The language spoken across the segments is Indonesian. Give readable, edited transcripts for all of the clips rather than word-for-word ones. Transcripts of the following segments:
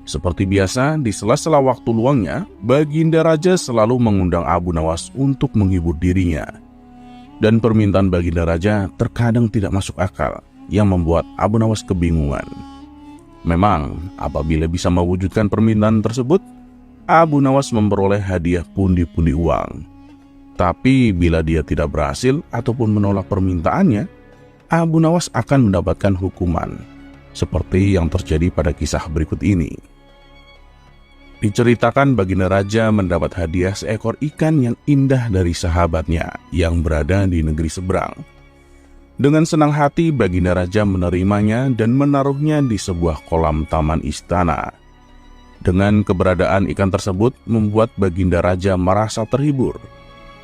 Seperti biasa, di sela-sela waktu luangnya, Baginda Raja selalu mengundang Abu Nawas untuk menghibur dirinya. Dan permintaan Baginda Raja terkadang tidak masuk akal, yang membuat Abu Nawas kebingungan. Memang, apabila bisa mewujudkan permintaan tersebut, Abu Nawas memperoleh hadiah pundi-pundi uang. Tapi bila dia tidak berhasil ataupun menolak permintaannya, Abu Nawas akan mendapatkan hukuman, seperti yang terjadi pada kisah berikut ini. Diceritakan Baginda Raja mendapat hadiah seekor ikan yang indah dari sahabatnya yang berada di negeri seberang. Dengan senang hati Baginda Raja menerimanya dan menaruhnya di sebuah kolam taman istana. Dengan keberadaan ikan tersebut membuat Baginda Raja merasa terhibur.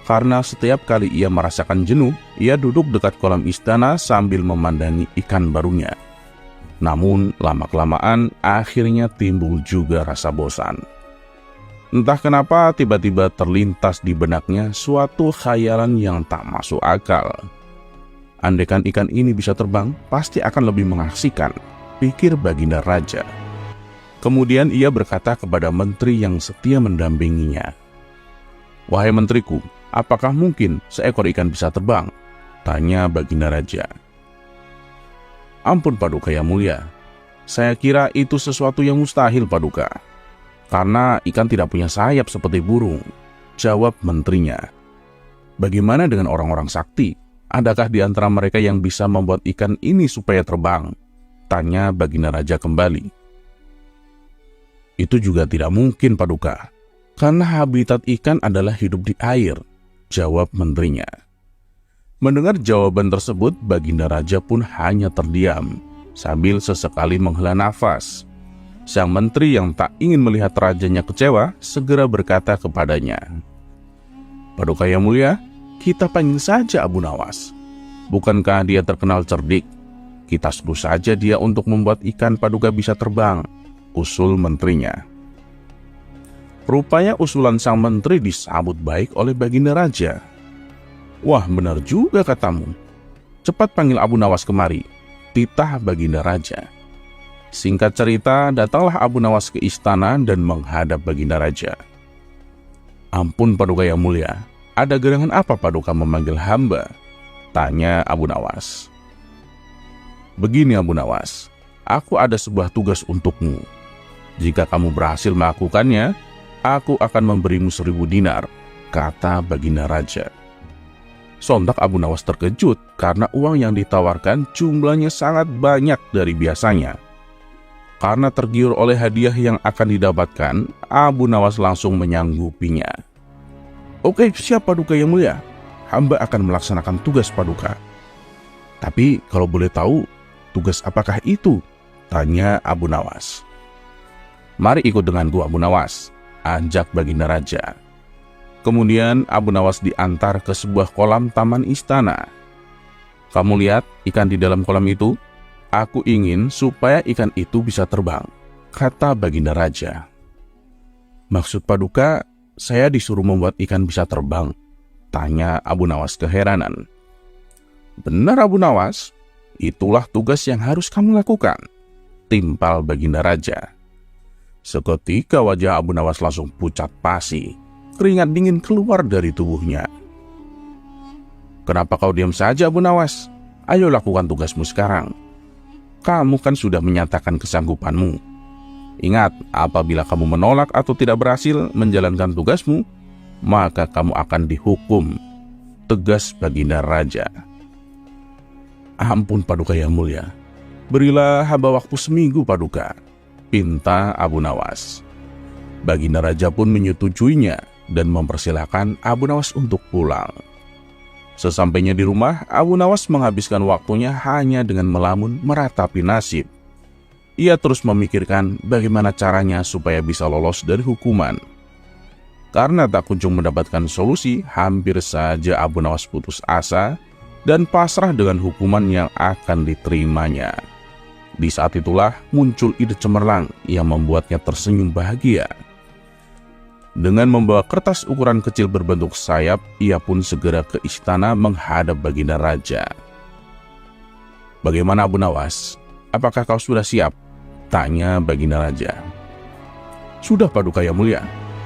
Karena setiap kali ia merasakan jenuh, ia duduk dekat kolam istana sambil memandangi ikan barunya. Namun, lama-kelamaan akhirnya timbul juga rasa bosan. Entah kenapa tiba-tiba terlintas di benaknya suatu khayalan yang tak masuk akal. Andaikan ikan ini bisa terbang, pasti akan lebih mengasihkan, pikir Baginda Raja. Kemudian ia berkata kepada menteri yang setia mendampinginya, "Wahai menteriku, apakah mungkin seekor ikan bisa terbang?" tanya Baginda Raja. "Ampun Paduka yang mulia, saya kira itu sesuatu yang mustahil Paduka, karena ikan tidak punya sayap seperti burung," jawab menterinya. "Bagaimana dengan orang-orang sakti? Adakah di antara mereka yang bisa membuat ikan ini supaya terbang?" tanya Baginda Raja kembali. "Itu juga tidak mungkin Paduka, karena habitat ikan adalah hidup di air," jawab menterinya. Mendengar jawaban tersebut, Baginda Raja pun hanya terdiam, sambil sesekali menghela nafas. Sang menteri yang tak ingin melihat rajanya kecewa, segera berkata kepadanya, "Paduka yang mulia, kita panggil saja Abu Nawas. Bukankah dia terkenal cerdik? Kita suruh saja dia untuk membuat ikan Paduka bisa terbang," usul menterinya. Rupanya usulan sang menteri disambut baik oleh Baginda Raja. "Wah, benar juga katamu. Cepat panggil Abu Nawas kemari," titah Baginda Raja. Singkat cerita, datanglah Abu Nawas ke istana dan menghadap Baginda Raja. "Ampun Paduka yang mulia, ada gerangan apa Paduka memanggil hamba?" tanya Abu Nawas. "Begini Abu Nawas, aku ada sebuah tugas untukmu. Jika kamu berhasil melakukannya, aku akan memberimu 1000 dinar, kata Baginda Raja. Sontak Abu Nawas terkejut karena uang yang ditawarkan jumlahnya sangat banyak dari biasanya. Karena tergiur oleh hadiah yang akan didapatkan, Abu Nawas langsung menyanggupinya. "Oke, siap Paduka yang mulia. Hamba akan melaksanakan tugas Paduka." "Tapi kalau boleh tahu, tugas apakah itu?" tanya Abu Nawas. "Mari ikut denganku Abu Nawas," ajak Baginda Raja. Kemudian Abu Nawas diantar ke sebuah kolam taman istana. "Kamu lihat ikan di dalam kolam itu? Aku ingin supaya ikan itu bisa terbang," kata Baginda Raja. "Maksud Paduka, saya disuruh membuat ikan bisa terbang?" tanya Abu Nawas keheranan. "Benar Abu Nawas, itulah tugas yang harus kamu lakukan," timpal Baginda Raja. Seketika wajah Abu Nawas langsung pucat pasi. Keringat dingin keluar dari tubuhnya. "Kenapa kau diam saja Abu Nawas? Ayo lakukan tugasmu sekarang. Kamu kan sudah menyatakan kesanggupanmu. Ingat, apabila kamu menolak atau tidak berhasil menjalankan tugasmu, maka kamu akan dihukum," tegas Baginda Raja. "Ampun Paduka yang mulia, berilah hamba waktu seminggu Paduka," pinta Abu Nawas. Baginda Raja pun menyetujuinya dan mempersilahkan Abu Nawas untuk pulang. Sesampainya di rumah, Abu Nawas menghabiskan waktunya hanya dengan melamun meratapi nasib. Ia terus memikirkan bagaimana caranya supaya bisa lolos dari hukuman. Karena tak kunjung mendapatkan solusi, hampir saja Abu Nawas putus asa dan pasrah dengan hukuman yang akan diterimanya. Di saat itulah muncul ide cemerlang yang membuatnya tersenyum bahagia. Dengan membawa kertas ukuran kecil berbentuk sayap, ia pun segera ke istana menghadap Baginda Raja. "Bagaimana Abu Nawas? Apakah kau sudah siap?" tanya Baginda Raja. "Sudah Paduka yang mulia,"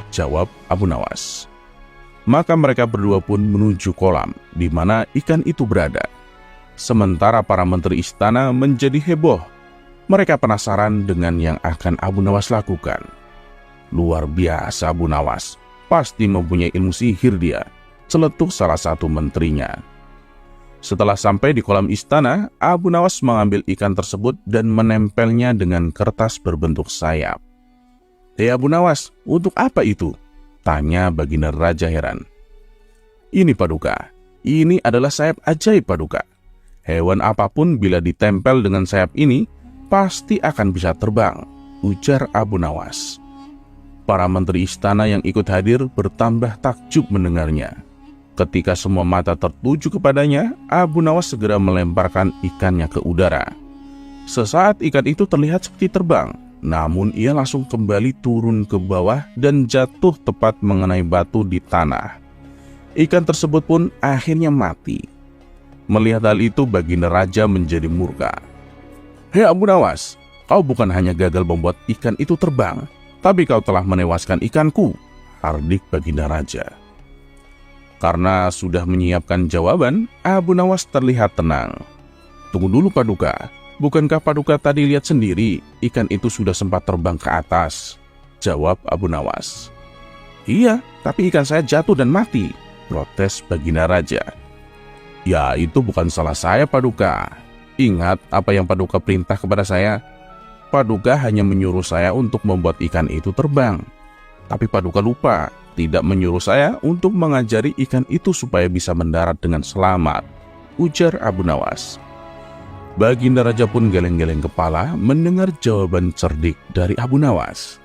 jawab Abu Nawas. Maka mereka berdua pun menuju kolam di mana ikan itu berada. Sementara para menteri istana menjadi heboh. Mereka penasaran dengan yang akan Abu Nawas lakukan. "Luar biasa Abu Nawas, pasti mempunyai ilmu sihir dia," celetuk salah satu menterinya. Setelah sampai di kolam istana, Abu Nawas mengambil ikan tersebut dan menempelnya dengan kertas berbentuk sayap. "Hei Abu Nawas, untuk apa itu?" tanya Baginda Raja heran. "Ini Paduka, ini adalah sayap ajaib Paduka. Hewan apapun bila ditempel dengan sayap ini, pasti akan bisa terbang," ujar Abu Nawas. Para menteri istana yang ikut hadir bertambah takjub mendengarnya. Ketika semua mata tertuju kepadanya, Abu Nawas segera melemparkan ikannya ke udara. Sesaat ikan itu terlihat seperti terbang, namun ia langsung kembali turun ke bawah dan jatuh tepat mengenai batu di tanah. Ikan tersebut pun akhirnya mati. Melihat hal itu, Baginda Raja menjadi murka. "Hei Abu Nawas, kau bukan hanya gagal membuat ikan itu terbang, tapi kau telah menewaskan ikanku," hardik Baginda Raja. Karena sudah menyiapkan jawaban, Abu Nawas terlihat tenang. "Tunggu dulu Paduka, bukankah Paduka tadi lihat sendiri ikan itu sudah sempat terbang ke atas?" jawab Abu Nawas. "Iya, tapi ikan saya jatuh dan mati," protes Baginda Raja. "Ya, itu bukan salah saya Paduka. Ingat apa yang Paduka perintah kepada saya. Paduka hanya menyuruh saya untuk membuat ikan itu terbang. Tapi Paduka lupa, tidak menyuruh saya untuk mengajari ikan itu supaya bisa mendarat dengan selamat," ujar Abu Nawas. Baginda Raja pun geleng-geleng kepala mendengar jawaban cerdik dari Abu Nawas.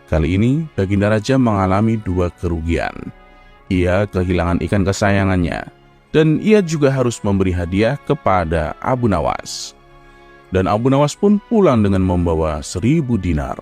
Kali ini Baginda Raja mengalami dua kerugian. Ia kehilangan ikan kesayangannya, dan ia juga harus memberi hadiah kepada Abu Nawas. Dan Abu Nawas pun pulang dengan membawa 1000 dinar.